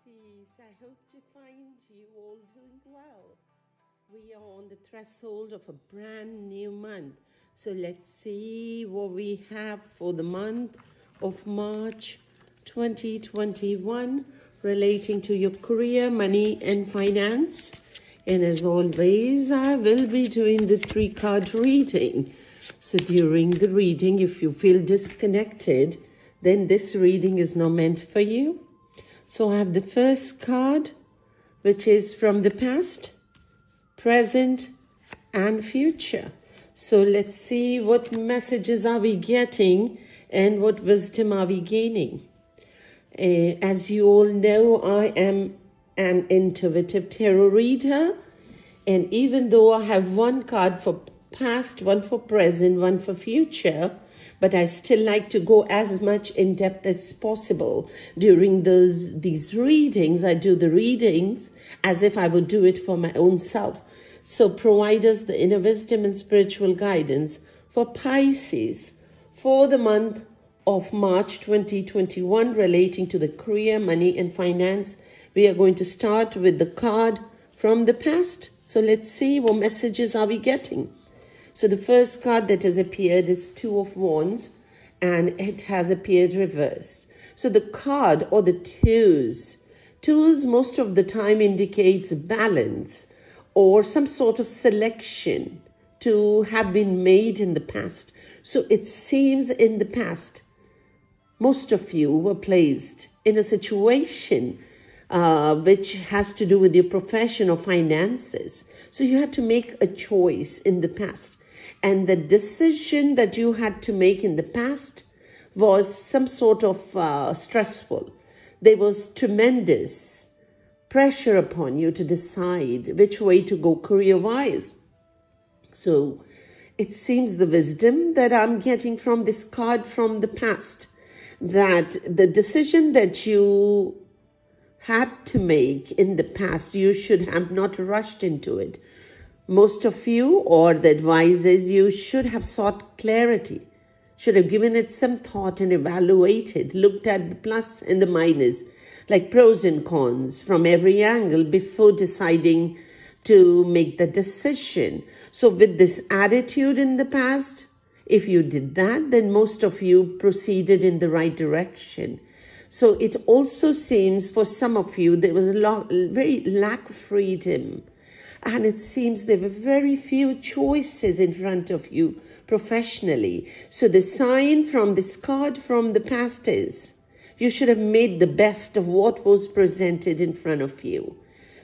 Pisces, I hope to find you all doing well. We are on the threshold of a brand new month. So let's see what we have for the month of March 2021 relating to your career, money, and finance. And as always, I will be doing the 3-card reading. So during the reading, if you feel disconnected, then this reading is not meant for you. So I have the first card, which is from the past, present, and future. So let's see what messages are we getting and what wisdom are we gaining. As you all know, I am an intuitive tarot reader. And even though I have one card for past, one for present, one for future, but I still like to go as much in depth as possible during these readings. I do the readings as if I would do it for my own self. So provide us the inner wisdom and spiritual guidance for Pisces for the month of March 2021 relating to the career, money, and finance. We are going to start with the card from the past. So let's see what messages are we getting. So the first card that has appeared is 2 of Wands, and it has appeared reversed. So the card or the twos most of the time indicates balance or some sort of selection to have been made in the past. So it seems in the past, most of you were placed in a situation which has to do with your profession or finances. So you had to make a choice in the past. And the decision that you had to make in the past was some sort of stressful. There was tremendous pressure upon you to decide which way to go career-wise. So it seems the wisdom that I'm getting from this card from the past, that the decision that you had to make in the past, you should have not rushed into it. Most of you, or the advice is, you should have sought clarity, should have given it some thought and evaluated, looked at the plus and the minus, like pros and cons from every angle before deciding to make the decision. So with this attitude in the past, if you did that, then most of you proceeded in the right direction. So it also seems for some of you, there was very lack of freedom. And it seems there were very few choices in front of you professionally. So the sign from this card from the past is, you should have made the best of what was presented in front of you.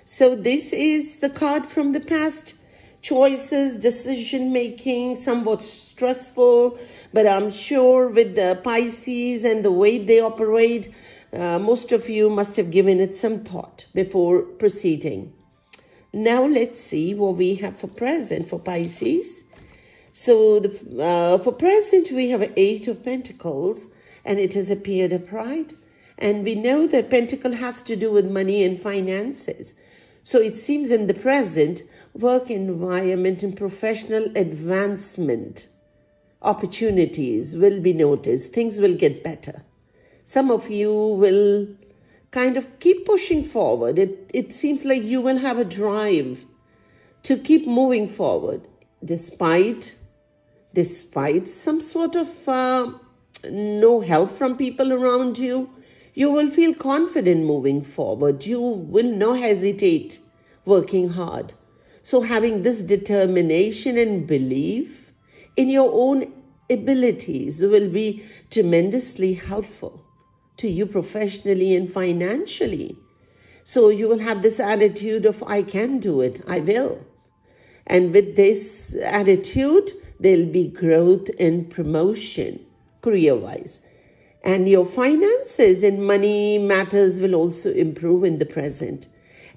So this is the card from the past. Choices, decision-making, somewhat stressful. But I'm sure with the Pisces and the way they operate, most of you must have given it some thought before proceeding. Now let's see what we have for present for Pisces. So for present, we have 8 of Pentacles, and it has appeared upright. And we know that Pentacle has to do with money and finances. So it seems in the present, work environment and professional advancement opportunities will be noticed. Things will get better. Some of you will kind of keep pushing forward. It seems like you will have a drive to keep moving forward despite some sort of no help from people around you. You will feel confident moving forward. You will not hesitate working hard. So having this determination and belief in your own abilities will be tremendously helpful to you professionally and financially. So you will have this attitude of, I can do it, I will. And with this attitude, there'll be growth and promotion career-wise. And your finances and money matters will also improve in the present.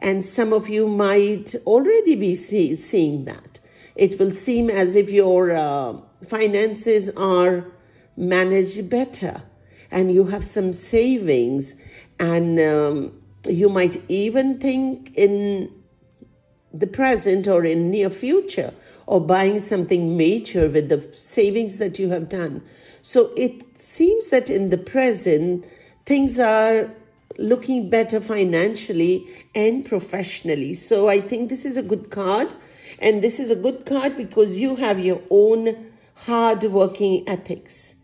And some of you might already be seeing that. It will seem as if your finances are managed better, and you have some savings, and you might even think in the present or in near future or buying something major with the savings that you have done. So it seems that in the present, things are looking better financially and professionally. So I think this is a good card. And this is a good card because you have your own hard working ethics.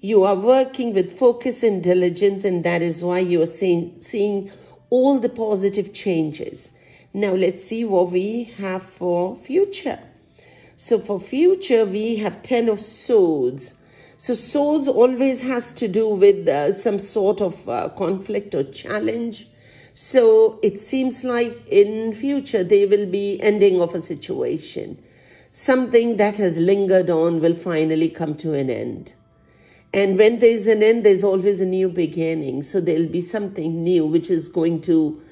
You are working with focus and diligence, and that is why you are seeing all the positive changes. Now let's see what we have for future. So for future, we have 10 of Swords. So swords always has to do with some sort of conflict or challenge. So it seems like in future there will be ending of a situation. Something that has lingered on will finally come to an end. And when there's an end, there's always a new beginning. So there'll be something new which is going to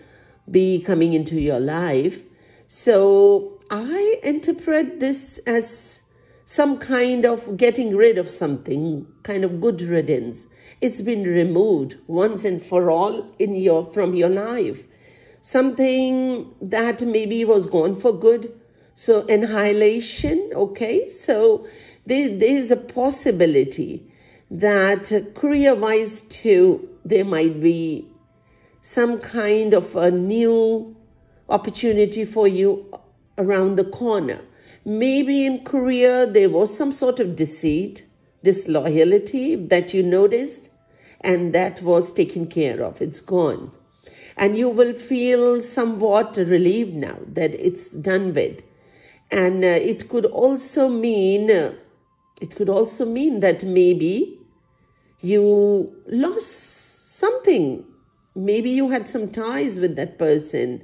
be coming into your life. So I interpret this as some kind of getting rid of something, kind of good riddance. It's been removed once and for all from your life. Something that maybe was gone for good. So annihilation, okay? So there is a possibility that career-wise too, there might be some kind of a new opportunity for you around the corner. Maybe in career, there was some sort of deceit, disloyalty that you noticed, and that was taken care of. It's gone. And you will feel somewhat relieved now that it's done with. And it could also mean that maybe you lost something. Maybe you had some ties with that person,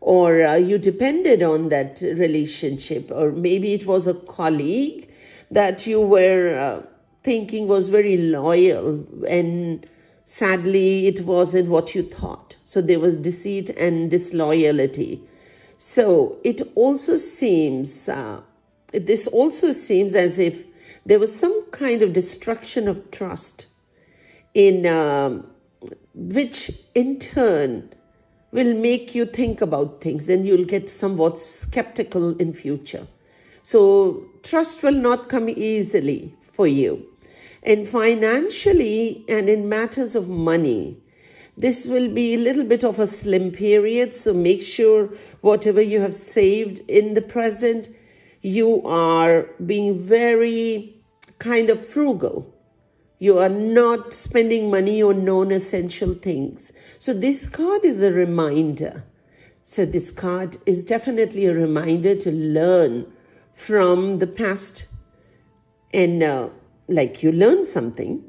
or you depended on that relationship, or maybe it was a colleague that you were thinking was very loyal, and sadly it wasn't what you thought. So there was deceit and disloyalty. So it also seems, this also seems as if there was some kind of destruction of trust, in which in turn will make you think about things, and you'll get somewhat skeptical in future. So trust will not come easily for you. And financially and in matters of money, this will be a little bit of a slim period. So make sure whatever you have saved in the present, you are being very kind of frugal. You are not spending money on non-essential things. So this card is a reminder. So this card is definitely a reminder to learn from the past, and like you learn something,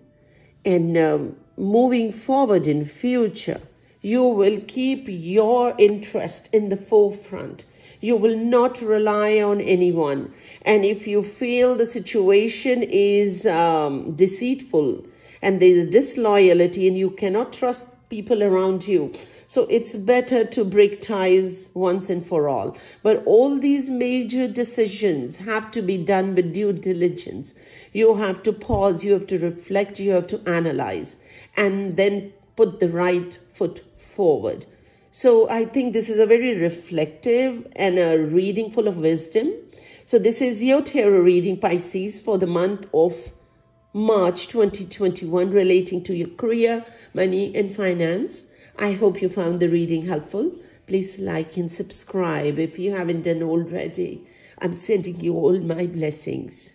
and moving forward in future, you will keep your interest in the forefront. You will not rely on anyone. And if you feel the situation is deceitful and there is disloyalty and you cannot trust people around you, so it's better to break ties once and for all. But all these major decisions have to be done with due diligence. You have to pause, you have to reflect, you have to analyze, and then put the right foot forward. So I think this is a very reflective and a reading full of wisdom. So this is your tarot reading, Pisces, for the month of March 2021, relating to your career, money, and finance. I hope you found the reading helpful. Please like and subscribe if you haven't done already. I'm sending you all my blessings.